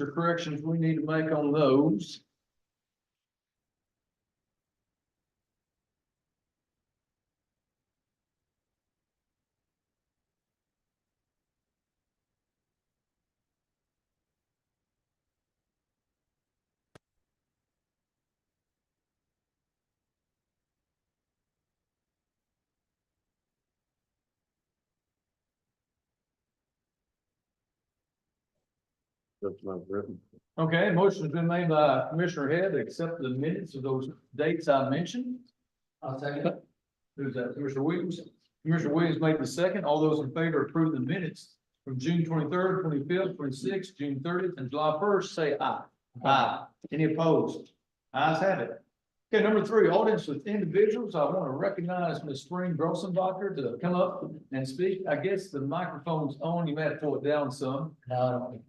or corrections we need to make on those? That's not written. Okay, motion's been made by Commissioner Head to accept the minutes of those dates I mentioned. I'll second it. Who's that? Commissioner Williams? Commissioner Williams made the second. All those in favor approve the minutes from June 23rd, 25th, 26th, June 30th, and July 1st, say aye. Aye. Any opposed? Ayes have it. Okay, number 3, audience with individuals. I want to recognize Ms. Spring Grossenbacher to come up and speak. I guess the microphone's on. You may have to pull it down some. No, I don't.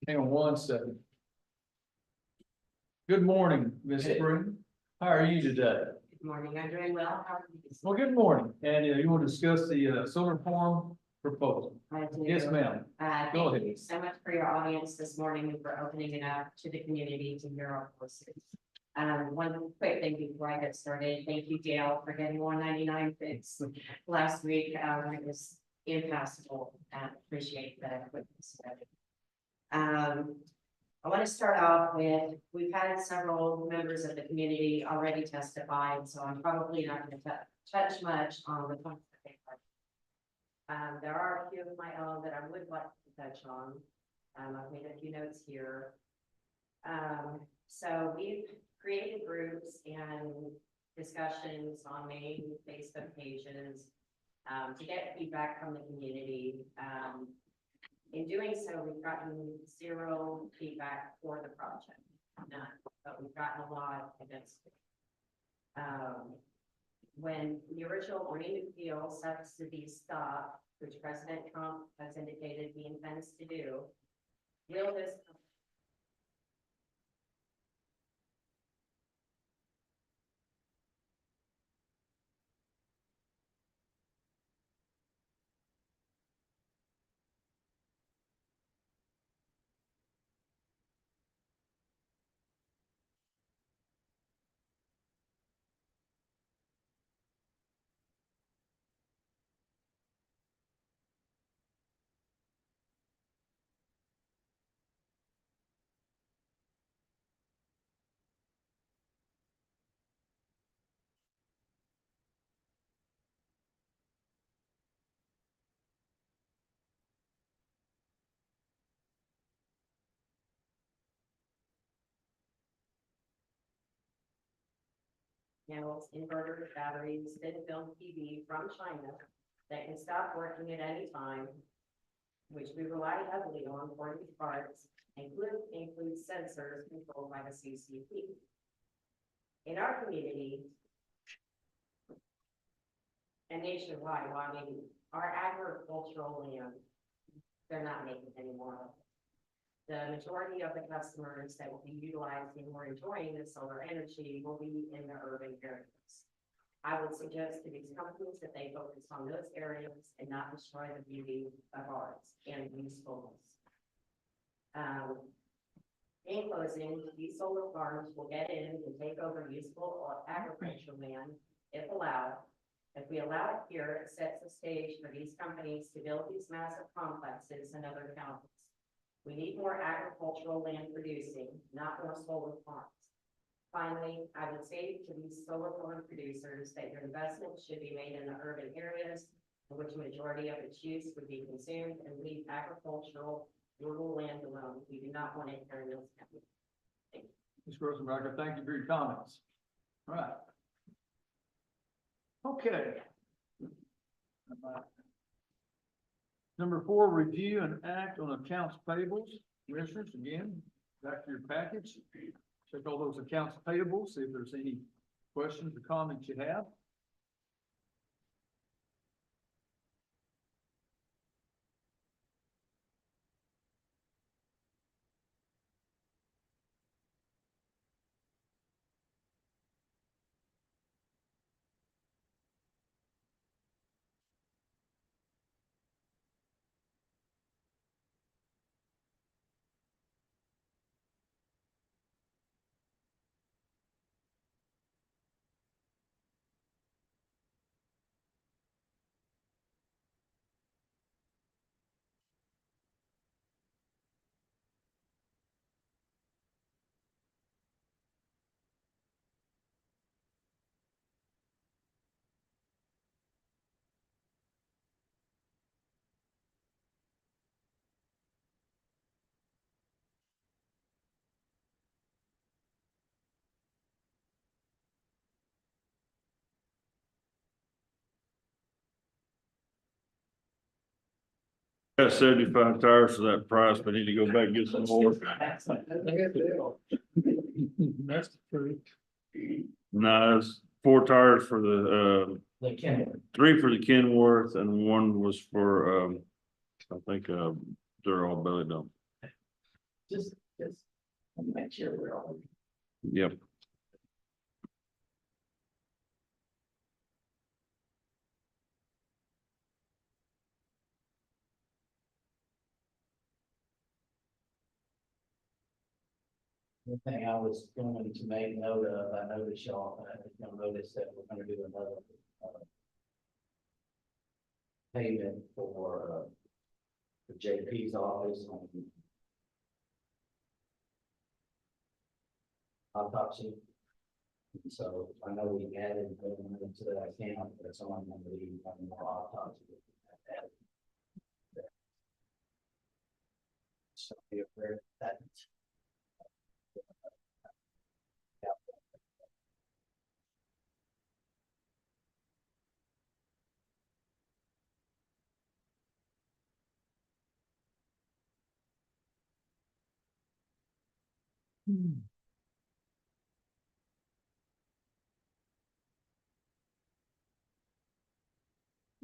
Hang on one second. Good morning, Ms. Hey. Spring. How are you today? Good morning, I'm doing well. How are you? Well, good morning. And you want to discuss the solar farm proposal? I do. Yes, ma'am. Go Thank ahead. you so much for your audience this morning and for opening it up to the community to hear our voices. One quick thing before I get started, thank you, Dale, for getting 199 fixed last week. It was impassable. Appreciate the quickness of it. I want to start off with, we've had several members of the community already testified, so I'm probably not going to touch much on the points that they covered. There are a few of my own that I would like to touch on. I've made a few notes here. So we've created groups and discussions on main Facebook pages to get feedback from the community. In doing so, we've gotten 0 feedback for the project, none, but we've gotten a lot against it. When the original Green Appeal sets to be stopped, which President Trump has indicated he intends to do, will this panels, inverters, batteries, thin film PV from China that can stop working at any time, which we rely heavily on for these parts, include sensors controlled by the CCP. In our community and nationwide, well, I mean, our agricultural land, they're not making any more of it. The majority of the customers that will be utilizing or enjoying the solar energy will be in the urban areas. I would suggest to these companies that they focus on those areas and not destroy the beauty of ours and usefulness. In closing, these solar farms will get in and take over useful or agricultural land if allowed. If we allow it here, it sets the stage for these companies to build these massive complexes in other counties. We need more agricultural land producing, not more solar farms. Finally, I would say to these solar farm producers that your investment should be made in the urban areas in which the majority of its use would be consumed, and leave agricultural rural land alone. We do not want it here in this county. Thank you. Ms. Grossenbacher, thank you for your comments. All right. Okay. Number 4, review and act on accounts payables. Commissioners, again, back to your package. Check all those accounts payables, see if there's any questions or comments you have. Got 75 tires for that price, but need to go back and get some more. That's the truth. No, it's 4 tires for the, They can. 3 for the Kenworth and 1 was for, I think, they're all belly dump. Just make sure we're all. Yep. The thing I was going to make note of, I noticed y'all, you'll notice that we're gonna do another, payment for JP's office on autopsy. And so I know we added money to that account, but it's only gonna be one more autopsy. So be aware of that.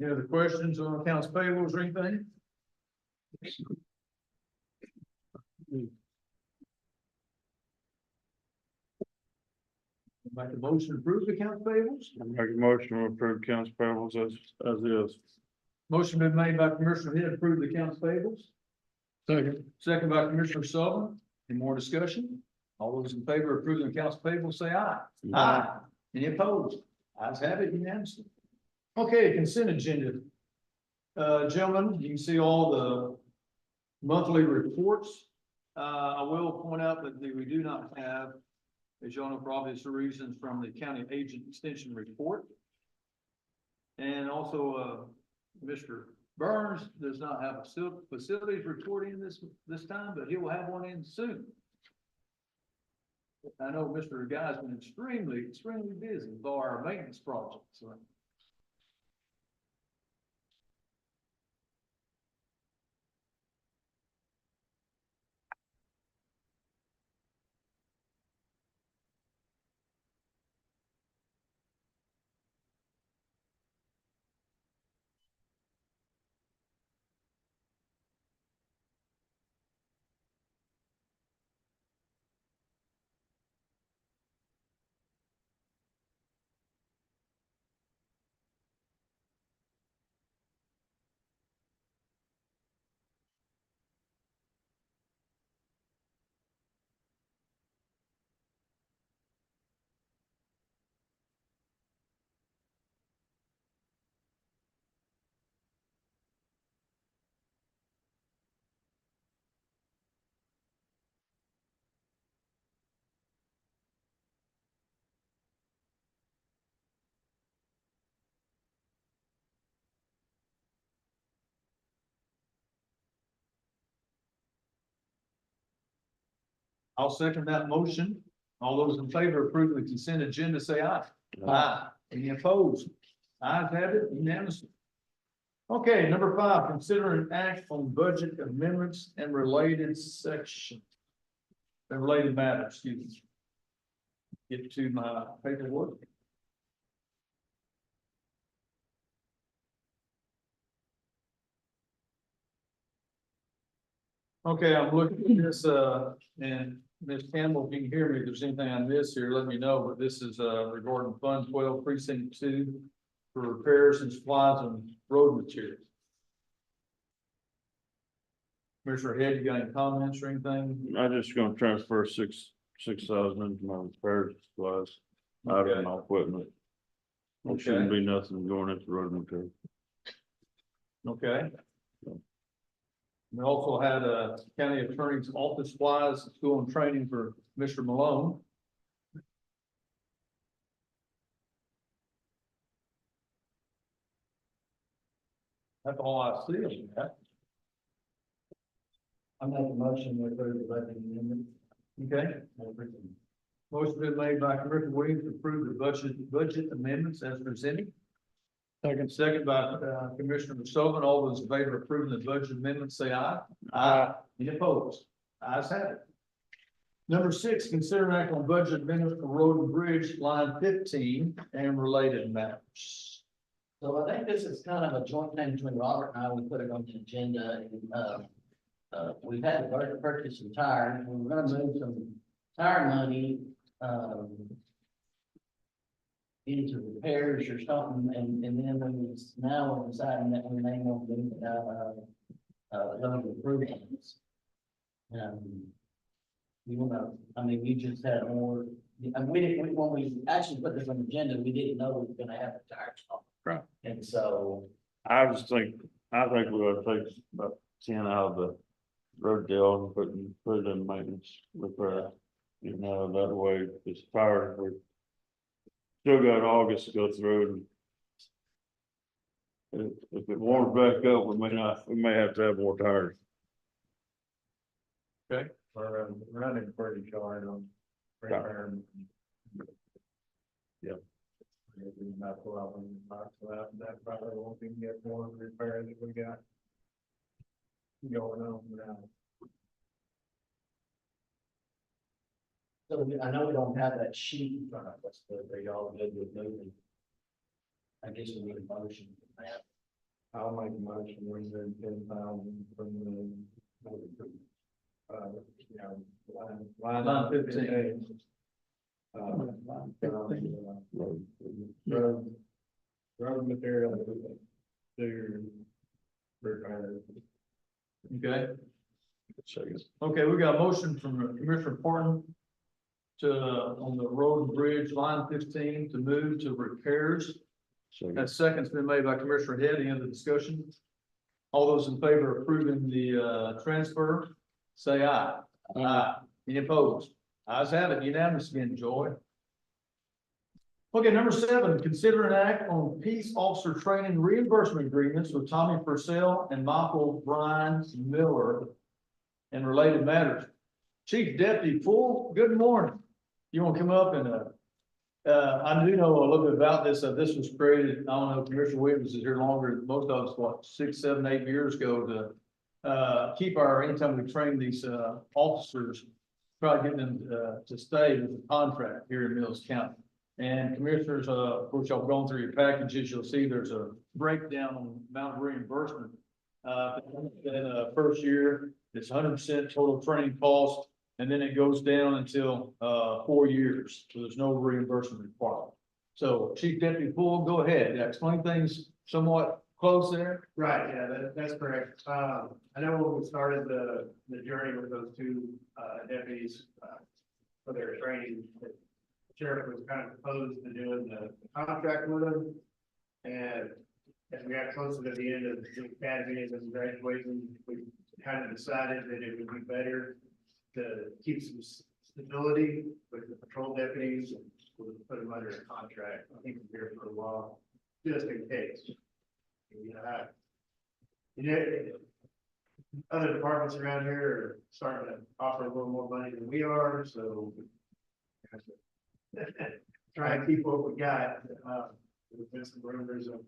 Any other questions on accounts payables or anything? Make a motion to approve the accounts payables? Make a motion to approve accounts payables as is. Motion been made by Commissioner Hill to approve the accounts payables. Second. Second by Commissioner Sullivan. Any more discussion? All those in favor of approving accounts payable, say aye. Aye. Any opposed? Ayes have it unanimously. Okay, consent agenda. Gentlemen, you can see all the monthly reports. I will point out that we do not have, as y'all know, for obvious reasons, from the county agent extension report. And also, Mr. Burns does not have a facilities report in this time, but he will have one in soon. I know Mr. Guy's been extremely busy with our maintenance project, so. I'll second that motion. All those in favor of approving the consent agenda, say aye. Aye. Any opposed? Ayes have it unanimously. Okay, number 5, consider an act on budget amendments and related section. And related matters, excuse me. Get to my paperwork. Okay, I'm looking at this, and Ms. Campbell, if you can hear me, if there's anything I miss here, let me know, but this is, regarding Fund 12 Precinct 2 for repairs and supplies and road materials. Commissioner Head, you got any comments or anything? I'm just gonna transfer 6,000 into my repairs supplies out Okay. of my equipment. There shouldn't be nothing going into road material. Okay. We also had a county attorney's office supplies, school and training for Mr. Malone. That's all I see on that. I make a motion to approve the budget amendment. Okay. Motion been made by Commissioner Williams to approve the budget amendments as presented. Second by Commissioner Sullivan. All those in favor of approving the budget amendment, say aye. Aye. Any opposed? Ayes have it. Number 6, consider an act on budget amendment for road and bridge line 15 and related matters. So I think this is kind of a joint thing between Robert and I. We put it on the agenda and, we've had to purchase some tires. We're gonna move some tire money, into repairs or something, and then now we're deciding that we may want to move it out of, loan improvements. You wanna, I mean, we just had more, and when we actually put this on the agenda, we didn't know we were gonna have a tire shop. Right. And so, I think we ought to take about 10 out of the road deal and put it in maintenance repair. You know, that way it's tired, we're still got August to go through. And if it warms back up, we may have to have more tires. We're running pretty hard on repair. Yep. That probably won't even get more repair that we got going on now. so I know we don't have that sheet in front of us, but are y'all good with moving? I guess we need a motion for that. I'll make a motion, we move 10,000 from the, line 15. Road material to repair. Okay. Okay, we got a motion from Commissioner Porton to, on the road and bridge line 15 to move to repairs. That second's been made by Commissioner Head. Any other discussion? All those in favor of approving the, transfer, say aye. Aye. Any opposed? Ayes have it, unanimous again, Joy. Okay, number 7, consider an act on peace officer training reimbursement agreements with Tommy Purcell and Michael Bryan Miller and related matters. Chief Deputy Poole, good morning. You want to come up and, I do know a little bit about this. This was created, I don't know, Commissioner Williams is here longer than most of us, what, 6, 7, 8 years ago to, keep our, anytime we train these, officers, try to get them, to stay with the contract here in Mills County. And commissioners, of course, y'all gone through your packages, you'll see there's a breakdown on the amount of reimbursement. First year, it's 100% total training cost, and then it goes down until, 4 years. So there's no reimbursement required. So Chief Deputy Poole, go ahead. Yeah, explain things somewhat close there. Right, yeah, that's correct. I know when we started the journey with those two, deputies, for their training, the sheriff was kind of opposed to doing the contract with them. And as we got closer to the end of the academies and graduation, we kind of decided that it would be better to keep some stability with the patrol deputies and we'll put them under a contract. I think we're here for a while, just in case. Other departments around here are starting to offer a little more money than we are, so try and keep what we got. There's been some rumors of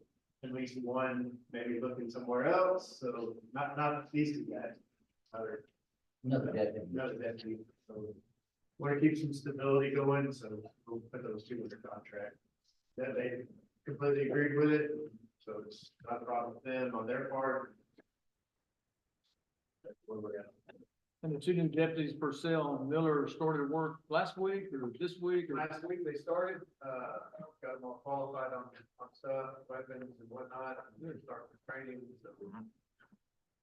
at least one maybe looking somewhere else, so not these two guys. Another deputy. Another deputy, so want to keep some stability going, so we'll put those two under contract. That they completely agreed with it, so it's not a problem with them on their part. That's where we're at. And the two new deputies, Purcell and Miller, started work last week or this week or? Last week they started, got them all qualified on stuff, weapons and whatnot, and they're starting the training, so.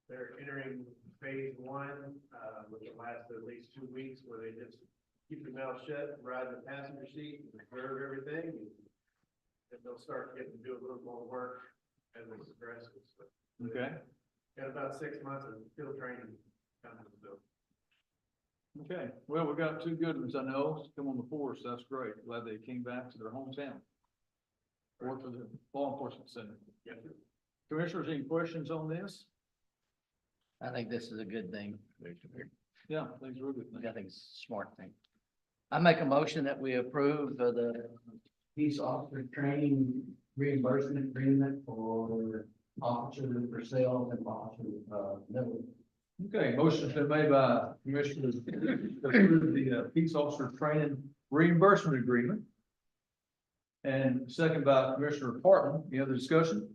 They're entering phase 1, which will last at least 2 weeks, where they just keep their mouth shut, ride in the passenger seat, and observe everything. And they'll start getting to do a little more work as it progresses. So Okay. got about 6 months of field training coming to the. Okay, well, we got two good ones I know, come on the force, that's great, glad they came back to their hometown. Work for the law enforcement center. Yes, sir. Commissioners, any questions on this? I think this is a good thing. Yeah, things real good. I think it's a smart thing. I make a motion that we approve of the peace officer training reimbursement agreement for officer for sales and officer, middle. Okay, motion's been made by Commissioner to approve the peace officer training reimbursement agreement. And second by Commissioner Parton. Any other discussion?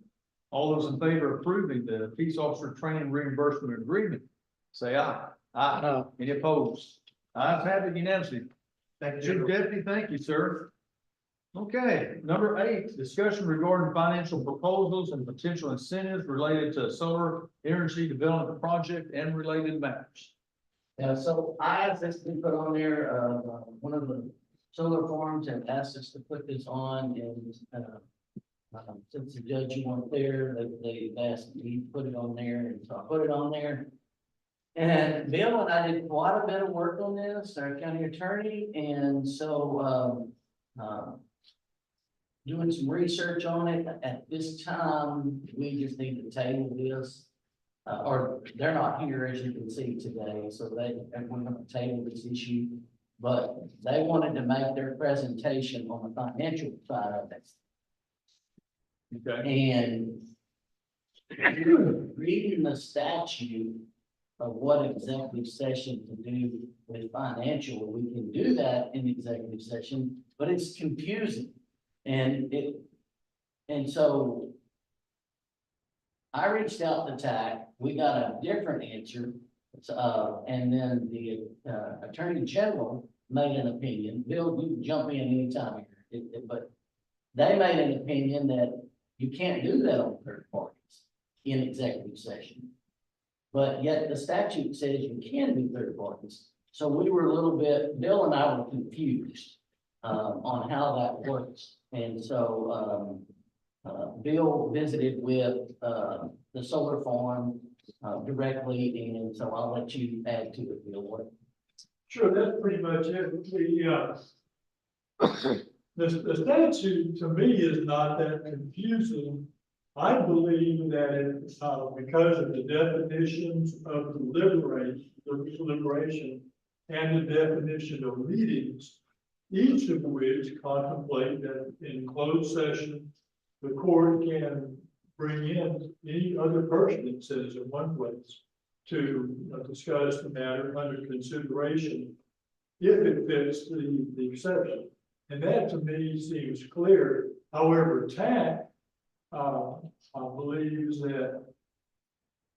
All those in favor of approving the peace officer training reimbursement agreement, say aye. Aye. Any opposed? Ayes have it unanimously. Thank Chief you. Deputy, thank you, sir. Okay, number 8, discussion regarding financial proposals and potential incentives related to solar energy development project and related matters. Yeah, so I asked this to be put on there, one of the solar farms have asked us to put this on and, since the judge weren't there, they asked me to put it on there, and so I put it on there. And Bill and I did quite a bit of work on this, our county attorney, and so, doing some research on it. At this time, we just need to table this. Or they're not here, as you can see today, so and we're gonna table this issue. But they wanted to make their presentation on the financial side of it. Okay, And reading the statute of what executive session to do with financial, we can do that in executive session, but it's confusing. And so I reached out to TAC, we got a different answer. And then the, Attorney General made an opinion. Bill, you can jump in anytime here, but they made an opinion that you can't do that on third parties in executive session. But yet the statute says you can do third parties. So we were a little bit, Bill and I were confused on how that works. And so Bill visited with the solar farm directly, and so I'll let you add to it, Bill. What? Sure, that's pretty much it. The statute to me is not that confusing. I believe that it, because of the definitions of deliberation and the definition of meetings, each of which contemplate that in closed session, the court can bring in any other person, it says in one place, to discuss the matter under consideration if it fits the exception. And that to me seems clear. However, TAC believes that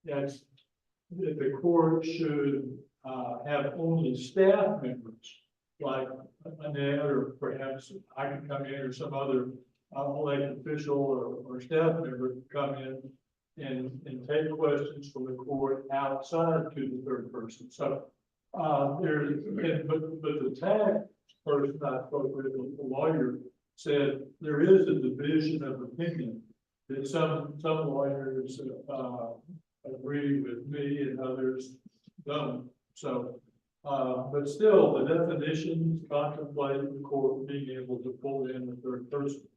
the court should have only staff members, like Annette, or perhaps I can come in, or some other elected official or staff member come in and take questions from the court outside to the third person. So but the TAC person I spoke with, the lawyer, said there is a division of opinion that some lawyers agree with me and others don't. So, but still, the definitions contemplate the court being able to pull in the third person.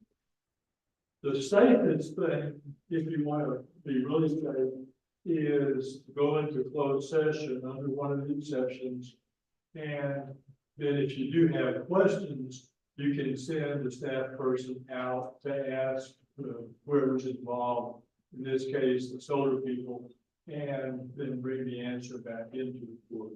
The safest thing, if you want to be really safe, is to go into closed session under one of the exceptions. And then if you do have questions, you can send the staff person out to ask whoever's involved, in this case, the solar people, and then bring the answer back into the court.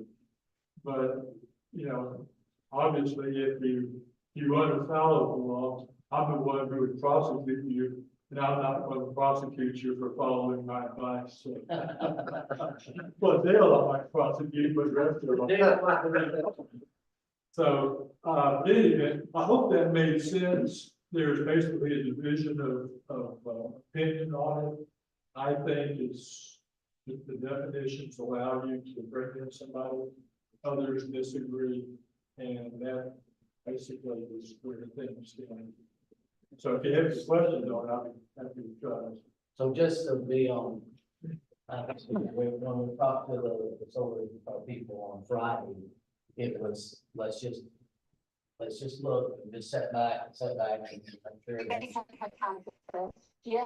But, you know, obviously, if you run afoul of the law, I'm the one who would prosecute you, and I'm not going to prosecute you for following my advice. So. But they'll like prosecute, but the rest of them. So, anyway, I hope that made sense. There's basically a division of opinion on it. I think it's, the definitions allow you to bring in somebody, others disagree, and that basically is where things stand. So if you have any questions on it, I'll be happy to try. So just to be on, when we talked to the solar people on Friday, it was, let's just look, and just sit back, and make sure. Yeah.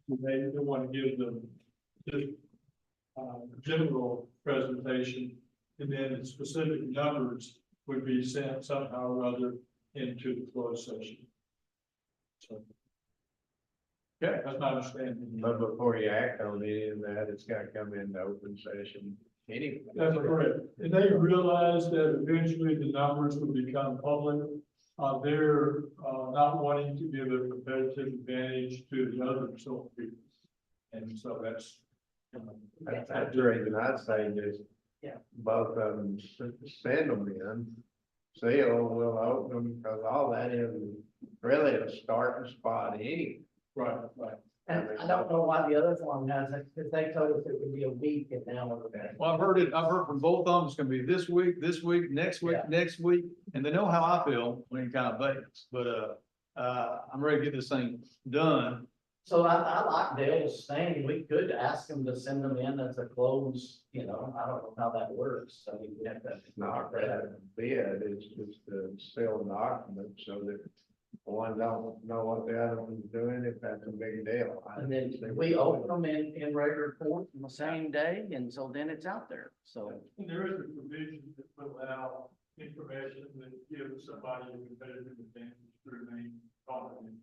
They want to give them just general presentation, and then the specific numbers would be sent somehow or other into the closed session. So. Okay, that's my understanding. But before you act on any of that, it's gotta come into open session anyway. That's correct. And they realize that eventually the numbers will become public. They're not wanting to give a competitive advantage to the other solar people. And so that's. That's the reason I'd say just. Yeah. Both of them send them in. Seal, we'll open them, because all that is really a starting spot anyway. Right, right. And I don't know why the other one has it, because they told us it would be a week and now we're back. Well, I've heard from both of them, it's gonna be this week, next week, Yeah. next week, and they know how I feel when it kind of baits, but, I'm ready to get this thing done. So I like Dale's saying, we could ask them to send them in as a close, I don't know how that works, I mean, we have to. Not that a bid, it's just a sealed document, so that one don't know what the other one's doing, if that's a big deal. And then we open them in regular court on the same day, and so then it's out there, so. And there is a provision that will allow information that gives somebody a competitive advantage to remain confident.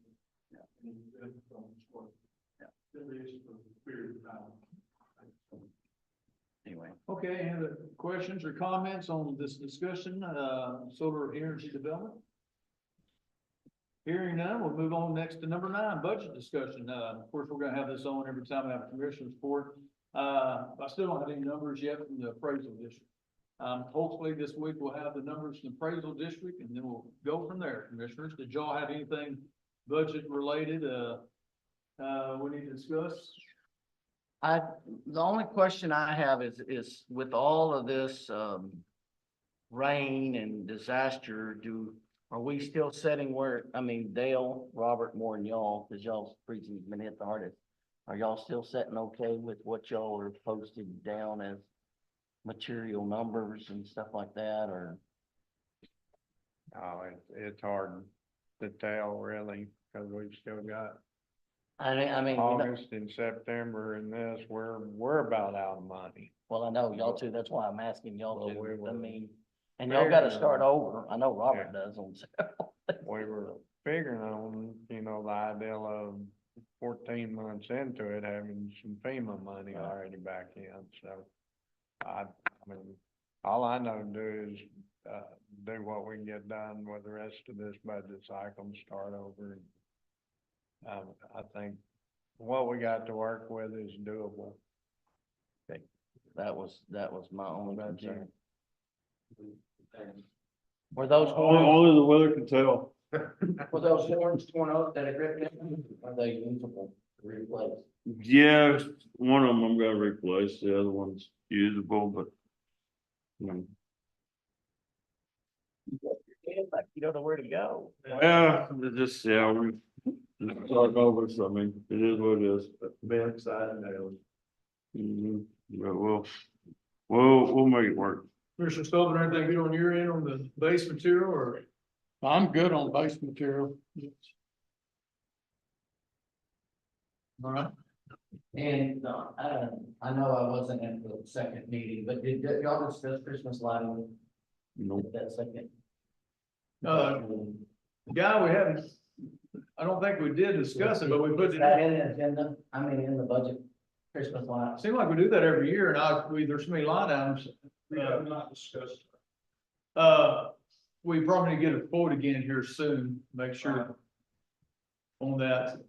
At least for a period of time. Anyway. Okay, any other questions or comments on this discussion, solar energy development? Hearing none, we'll move on next to number 9, budget discussion. Of course, we're gonna have this on every time we have a commissioner's report. I still don't have any numbers yet from the appraisal district. Hopefully this week we'll have the numbers from the appraisal district, and then we'll go from there. Commissioners, did y'all have anything budget related, we need to discuss? The only question I have is with all of this, rain and disaster, are we still setting where, Dale, Robert, more than y'all, cause y'all's preaching's been hit the hardest. Are y'all still setting okay with what y'all are posted down as material numbers and stuff like that, or? Oh, it's hard to tell really, because we've still got August and September and this, we're about out of money. Well, I know y'all too, that's why I'm asking y'all Well, too, we were and y'all gotta figuring start on- over, I know Robert does on several. We were figuring on, the ideal of 14 months into it, having some FEMA money already back in, so. All I know to do is, do what we can get done with the rest of this budget cycle and start over. I think what we got to work with is doable. That was my only That's concern. Were those Only, horns, only the weather can tell. were those horns torn up that it ripped in? Are they usable to replace? Yeah, one of them I'm gonna replace, the other one's usable, but. Like you don't know where to go. Yeah, it just, we start over, so it is what it is. Be excited now. But we'll make it work. Commissioner Sullivan, anything good on your end on the base material, or? I'm good on base material. All right. And, I know I wasn't at the second meeting, but did y'all discuss Christmas lighting Nope. at that second? Guy, we haven't, I don't think we did discuss it, but we put Is it, that in the agenda? In the budget, Christmas lights? seems like we do that every year, and there's so many line items. We have not discussed. We probably need to get a quote again here soon, make sure on that.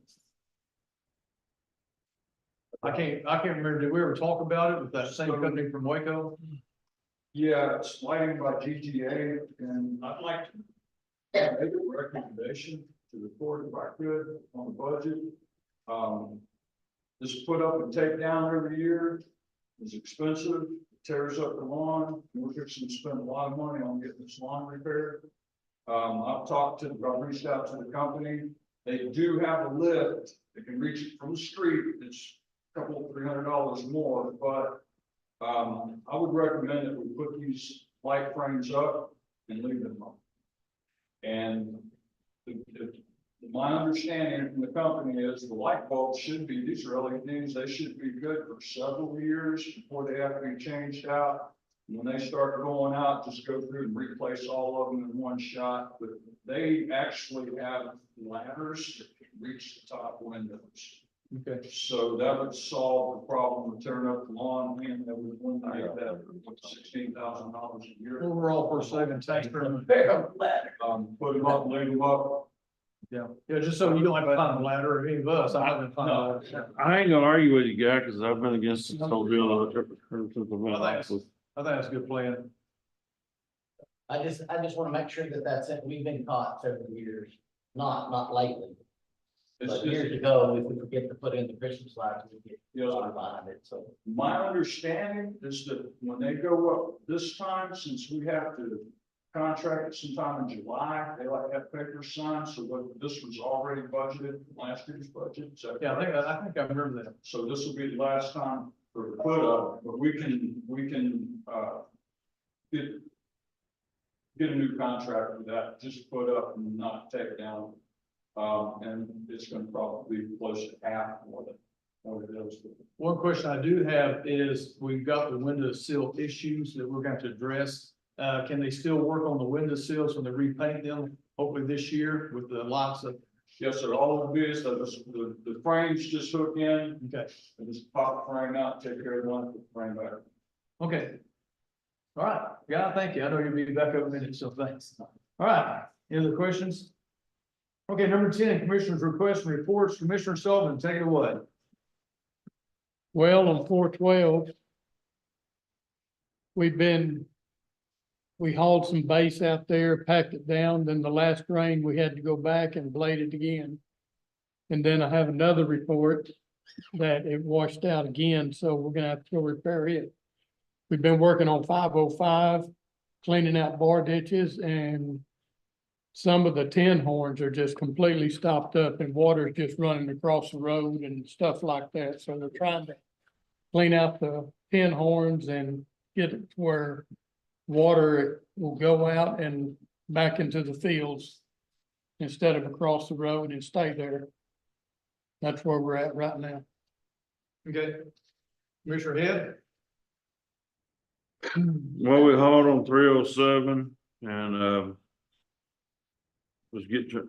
I can't remember, did we ever talk about it with that same company from Waco? Yeah, it's lighting by GGA, and I'd like to make a recommendation to the court if I could on the budget. This is put up and take down every year. It's expensive, tears up the lawn. We're fixing to spend a lot of money on getting this lawn repaired. I've reached out to the company. They do have a lift that can reach it from the street. It's a couple, $300 more, but I would recommend that we put these light frames up and leave them up. And the my understanding from the company is the light bulbs should be, these are LEDs, they should be good for several years before they have to be changed out. When they start going out, just go through and replace all of them in one shot, but they actually have ladders that can reach the top windows. Okay. So that would solve the problem of tearing up the lawn, and that would eliminate that $16,000 a year. Overall, for saving taxpayer. Put them up, leave them up. Yeah, just so you don't have to climb the ladder, or any of us, I'm not gonna climb the ladder. I ain't gonna argue with you, guy, cause I've been against this whole deal ever since I've been in office. I think that's a good plan. I just wanna make sure that that's it. We've been caught several years, not lately. It's But just, years ago, if we forget to put in the Christmas lights, we get Yes, sir. behind it, so. my understanding is that when they go up this time, since we have to contract it sometime in July, they like to have papers signed, so what, this was already budgeted, last year's budget. Is that Yeah, correct? I think I remember that. So this will be the last time for the put up, but we can, get a new contract for that, just put up and not take down. And it's gonna probably be close to half what it is. One question I do have is, we've got the window sill issues that we're going to address. Can they still work on the window sills when they repaint them, hopefully this year with the lots of, Yes, sir, all of it is, the frames just hook in, okay, and just pop the frame out, take care of one, put the frame back. okay. All right, yeah, thank you. I know you'll be back up in a minute, so thanks. All right, any other questions? Okay, number 10, commissioners' requests and reports. Commissioner Sullivan, take it away. Well, on 412. We hauled some base out there, packed it down, then the last rain, we had to go back and blade it again. And then I have another report that it washed out again, so we're gonna have to go repair it. We've been working on 505, cleaning out bar ditches, and some of the tin horns are just completely stopped up and water's just running across the road and stuff like that. So they're trying to clean out the tin horns and get it to where water will go out and back into the fields instead of across the road and stay there. That's where we're at right now. Okay. Commissioner Head? Well, we hauled on 307 and, was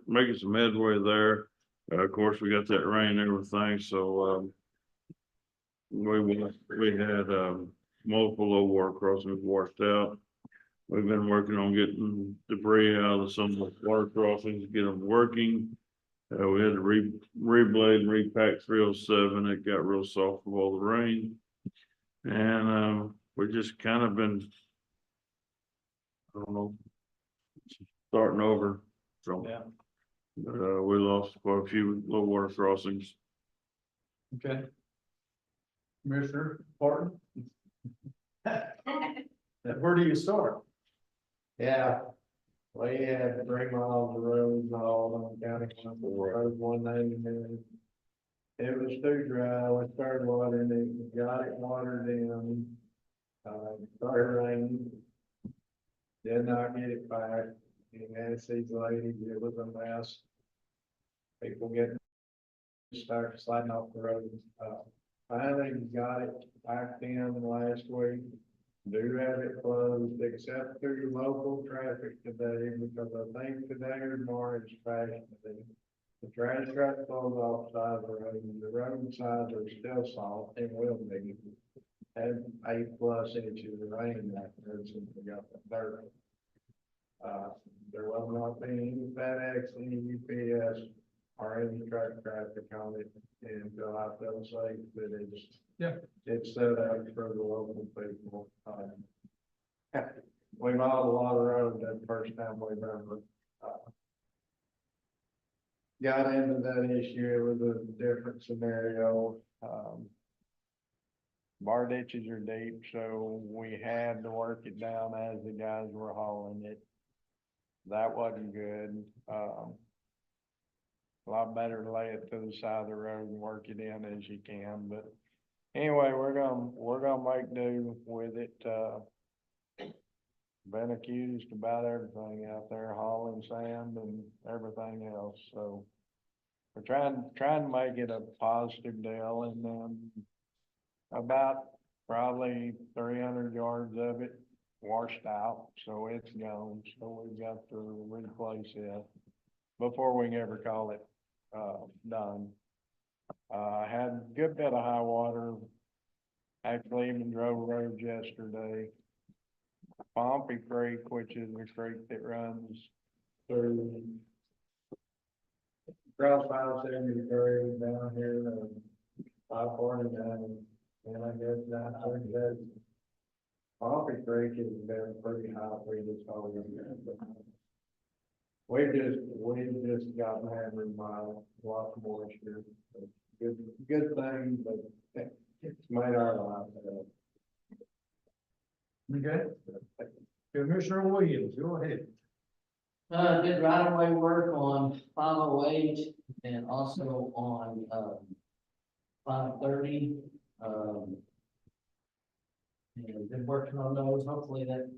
making some headway there. Of course, we got that rain and everything, so, we had, multiple low water crossings washed out. We've been working on getting debris out of some of the water crossings, get them working. We had to reblade and repack 307. It got real soft with all the rain. And, we just kind of been, I don't know, starting over. So, Yeah. but, we lost quite a few low water crossings. Okay. Commissioner Barton? Where do you start? Yeah, we had 3 miles of roads all on county, road 199. It was too dry, we started watering it, we got it watered in. Started raining. Did not get it back, and as these ladies, it was a mess. People getting started sliding off the road. Finally got it back in last week. Do have it closed except through local traffic today, because I think today or tomorrow is trash day. The trash truck goes off the side of the road, and the road sides are still soft and will be. Had 8+ inches of rain back there since we got the dirt. There will not be any FedEx, any UPS, or any truck traffic on it until I feel safe that it's set up for the local people. We hauled a lot of road that first time we remember. Got into that issue, it was a different scenario. Bar ditches are deep, so we had to work it down as the guys were hauling it. That wasn't good. A lot better to lay it to the side of the road and work it in as you can, but anyway, we're gonna make do with it. Been accused about everything out there, hauling sand and everything else, so we're trying to make it a positive deal, and then about probably 300 yards of it washed out, so it's gone, so we've got to replace it before we can ever call it, done. I had a good bit of high water, actually even drove roads yesterday. Pompey Creek, which is the creek that runs through across 573 down here to 549, and I guess 930. Pompey Creek has been pretty high for this whole year. We just got hammered by lots of moisture. Good thing, but it's made our lives better. Okay. Commissioner Williams, go ahead. Did right of way work on 508 and also on, 530. And been working on those, hopefully that.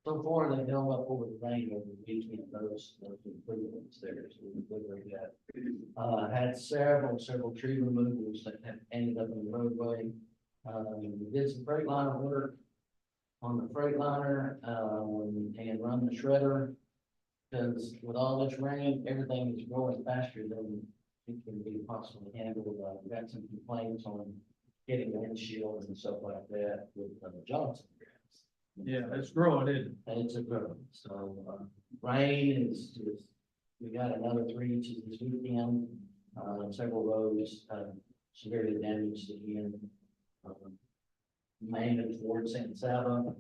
So far, they've held up over the rain over the weekend, those improvements there, so we're good with that. Had several tree removals that have ended up in the roadway. We did some Freightliner work on the Freightliner, and run the shredder. Because with all this rain, everything is growing faster than it can be possibly handled. We got some complaints on getting windshields and stuff like that with Johnson grass. Yeah, it's growing, isn't it? And it's a growth, so, rain is just, we got another 3 inches this weekend, several roads, severely damaged again. Mainly towards St. Saba.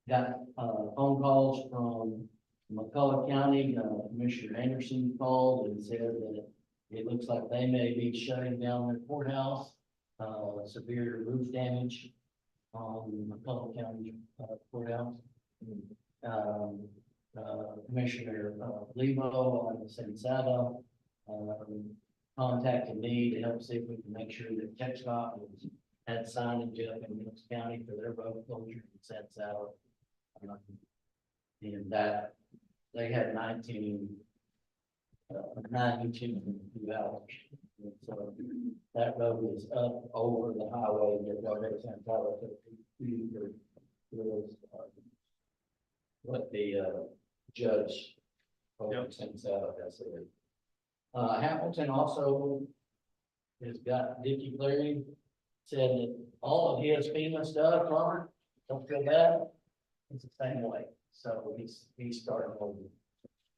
Got, phone calls from McCullough County, Commissioner Anderson called and said that it looks like they may be shutting down their courthouse, severe roof damage on McCullough County courthouse. Commissioner Lebo on the St. Saba contacted me to help see if we can make sure that TxDOT had signage up in Mills County for their road closure in St. Saba. And that they had 92 in 2 hours. And so that road is up over the highway. They're going to St. Saba what the judge over St. Saba has said. Hamilton also has got Dickie Cleary said that all of his FEMA stuff, Robert, don't feel bad. It's the same way. So he's starting over.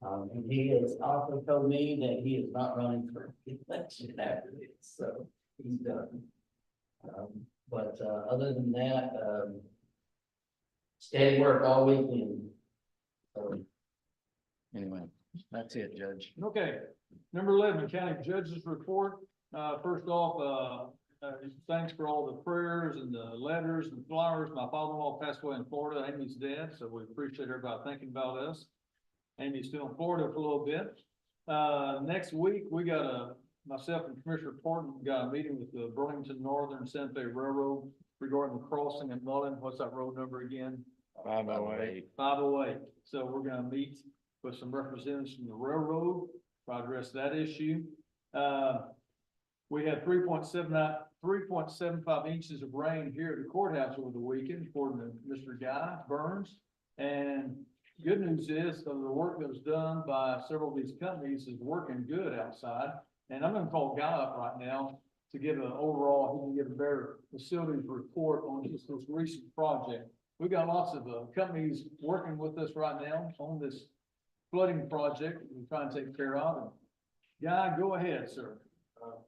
And he has also told me that he is not running for election after this, so he's done. But other than that, steady work all weekend. So anyway, that's it, Judge. Okay, number 11, County Judge's Report. First off, thanks for all the prayers and the letters and flowers. My father-in-law passed away in Florida, Amy's dad, so we appreciate everybody thinking about us. Amy's still in Florida for a little bit. Next week, we got myself and Commissioner Porton got a meeting with the Burlington Northern Santa Fe Railroad regarding the crossing at Mullen. What's that road number again? 508. 508. So we're gonna meet with some representatives from the railroad to address that issue. We had 3.75 inches of rain here at the courthouse over the weekend, according to Mr. Guy Burns. And good news is the work that was done by several of these companies is working good outside. And I'm gonna call Guy up right now to give an overall, he can give a better facilities report on just this recent project. We've got lots of companies working with us right now on this flooding project we're trying to take care of. And Guy, go ahead, sir.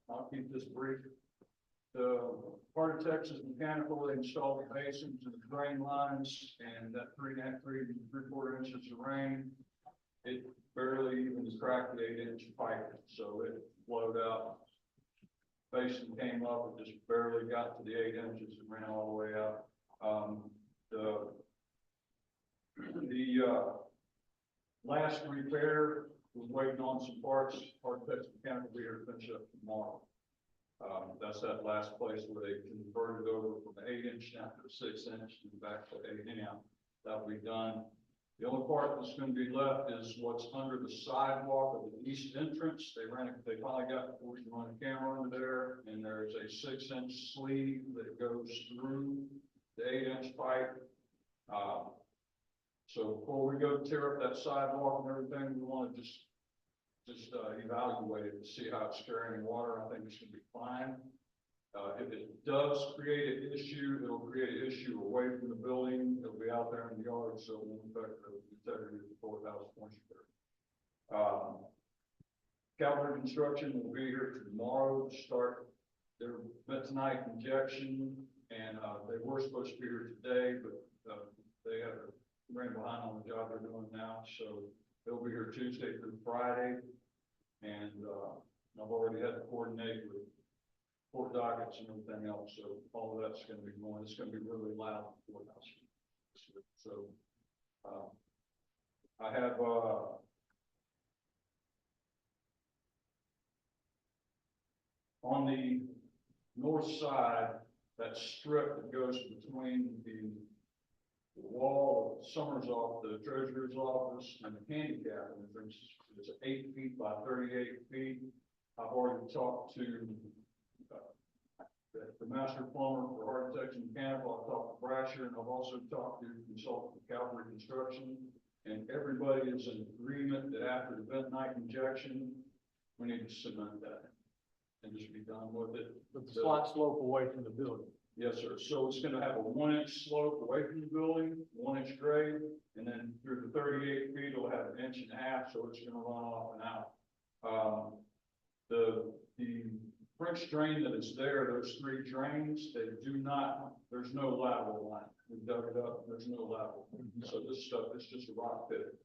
I'll keep this brief. The part of Texas Mechanical installed the basins and the drain lines, and that 3.5–3.75 inches of rain, it barely even cracked the 8-inch pipe, so it flowed out. Basin came up, it just barely got to the 8 inches and ran all the way out. The last repair was waiting on some parts. Part of Texas Mechanical will be here to finish up tomorrow. That's that last place where they converted over from the 8-inch down to the 6-inch and back to 8 amp. That'll be done. The only part that's gonna be left is what's under the sidewalk of the east entrance. They finally got, we can run a camera under there, and there's a 6-inch sleeve that goes through the 8-inch pipe. So before we go tear up that sidewalk and everything, we wanna just evaluate it to see how it's carrying water. I think it should be fine. If it does create an issue, it'll create an issue away from the building. It'll be out there in the yard, so it won't affect the integrity of the courthouse once you're there. Cavalry Construction will be here tomorrow to start their bentonite injection, and, they were supposed to be here today, but, they have ran behind on the job they're doing now, so they'll be here Tuesday through Friday. And, I've already had to coordinate with court dockets and everything else, so all of that's gonna be going, it's gonna be really loud in the courthouse. So, I have, on the north side, that strip that goes between the wall of Summers off the treasurer's office and the handicap entrance, it's 8 feet by 38 feet. I've already talked to the master plumber for architects and mechanical. I've talked to Brasher, and I've also talked to consultant for Cavalry Construction. And everybody is in agreement that after the bentonite injection, we need to cement that and just be done with it. With the slight slope away from the building. Yes, sir. So it's gonna have a 1-inch slope away from the building, 1-inch grade, and then through the 38 feet, it'll have 1.5 inches, so it's gonna run off and out. The French drain that is there, those 3 drains, they do not, there's no lateral line. We dug it up, there's no lateral. So this stuff is just a rock pit.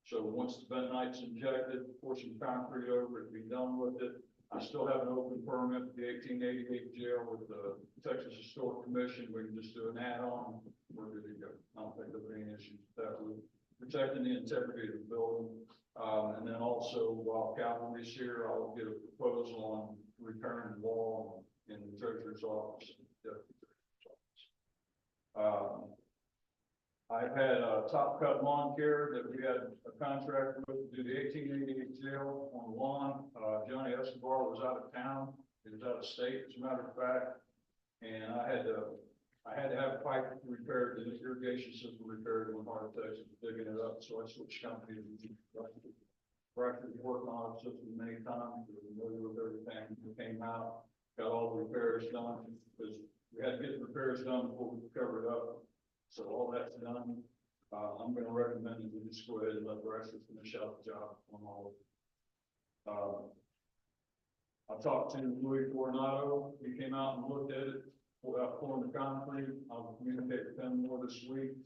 So once the bentonite's injected, pour some concrete over it, be done with it. I still have an open permit for the 1888 jail with the Texas Historic Commission. We can just do an add-on. We're good to go. I don't think there'll be any issues with that. We're protecting the integrity of the building. And then also, while Cavalry's here, I'll get a proposal on repairing the wall in the treasurer's office. And the deputy treasurer's office. I've had Top Cut Lawn Care that we had a contract with to do the 1888 jail on the lawn. Johnny Escobar was out of town. He was out of state, as a matter of fact. And I had to have a pipe repaired, the irrigation system repaired when Architects was digging it up. So I switched companies. Practically worked on our system many times. We were familiar with everything. We came out, got all the repairs done because we had to get the repairs done before we could cover it up. So all that's done. I'm gonna recommend that we just go ahead and let Brasher finish out the job on all of it. I talked to Louis Coronado. He came out and looked at it, pouring the concrete. I'll communicate with him more this week.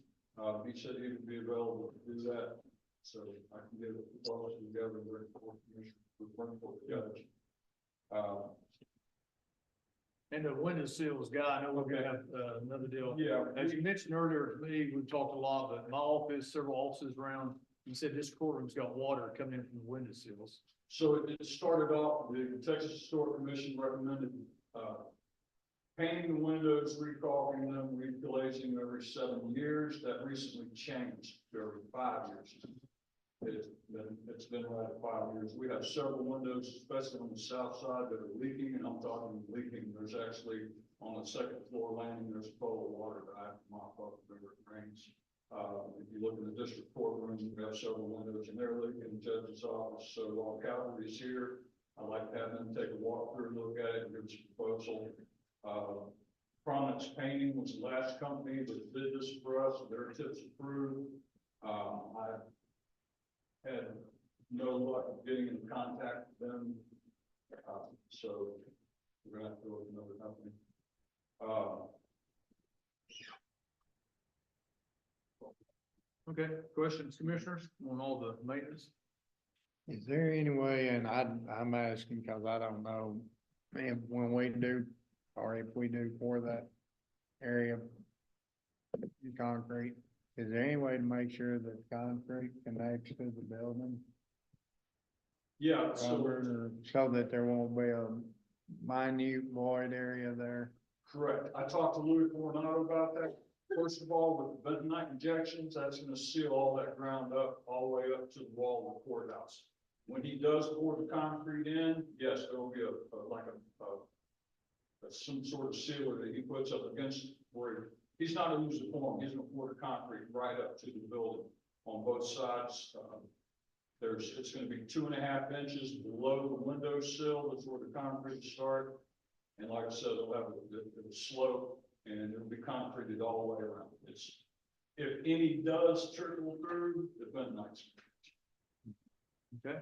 He said he would be available to do that. So I can get a proposal together and bring forth the judge. And the window seals guy, I know we're gonna have another deal. Yeah. As you mentioned earlier to me, we've talked a lot, but my office, several offices around, you said this courtroom's got water coming in from the window seals. So it started off, the Texas Historic Commission recommended, painting the windows, recaulking them, reglazing them every 7 years. That recently changed to every 5 years. It's been right at 5 years. We have several windows, especially on the south side, that are leaking, and I'm talking leaking. There's actually, on the second floor landing, there's a flow of water that I have to mop up whenever it rains. If you look in the district courtroom, we have several windows in there leaking, in the judge's office. So while Cavalry's here, I'd like to have them take a walk through, look at it, and give us a proposal. Prominence Painting was the last company that did this for us. Their tips approved. I had no luck of getting in contact with them. So we're gonna have to go with another company. Okay, questions, commissioners, on all the maintenance? Is there any way, and I'm asking because I don't know, if when we do, or if we do for that area in concrete, is there any way to make sure that concrete connects to the building? Yeah, so Rubber, so that there won't be a minute void area there? correct. I talked to Louis Coronado about that. First of all, with the bentonite injections, that's gonna seal all that ground up, all the way up to the wall of the courthouse. When he does pour the concrete in, yes, there will be some sort of sealer that he puts up against where he's not gonna use the form, he's gonna pour the concrete right up to the building on both sides. It's gonna be 2.5 inches below the window sill, that's where the concrete start. And like I said, it'll have a slope and it'll be concreted all the way around. If any does trickle through, the bentonite's. Okay.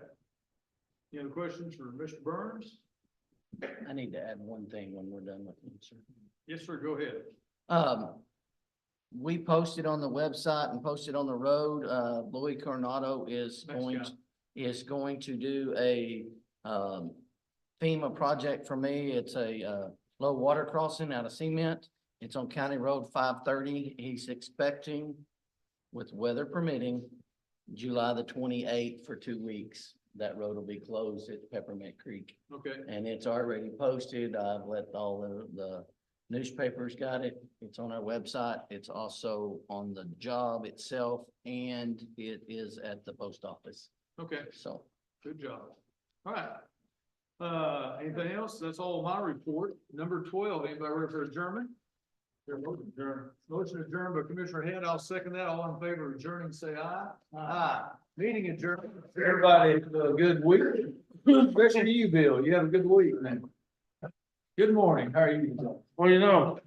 Any other questions for Mr. Burns? I need to add one thing when we're done with it, sir. Yes, sir, go ahead. We posted on the website and posted on the road, Louis Coronado is going to do a, FEMA project for me. It's a, low water crossing out of cement. It's on County Road 530. He's expecting, with weather permitting, July the 28th for 2 weeks. That road will be closed at Peppermint Creek. Okay, And it's already posted. I've let all the newspapers got it. It's on our website. It's also on the job itself, and it is at the post office. okay, So good job. All right. Anything else? That's all my report. Number 12, anybody ready for adjournment? Motion adjourned by Commissioner Head. I'll second that. All in favor of adjourning, say aye. Aye. Meeting adjourned. Everybody, have a good week. Especially you, Bill. You have a good week, man. Good morning. How are you? Well, you know,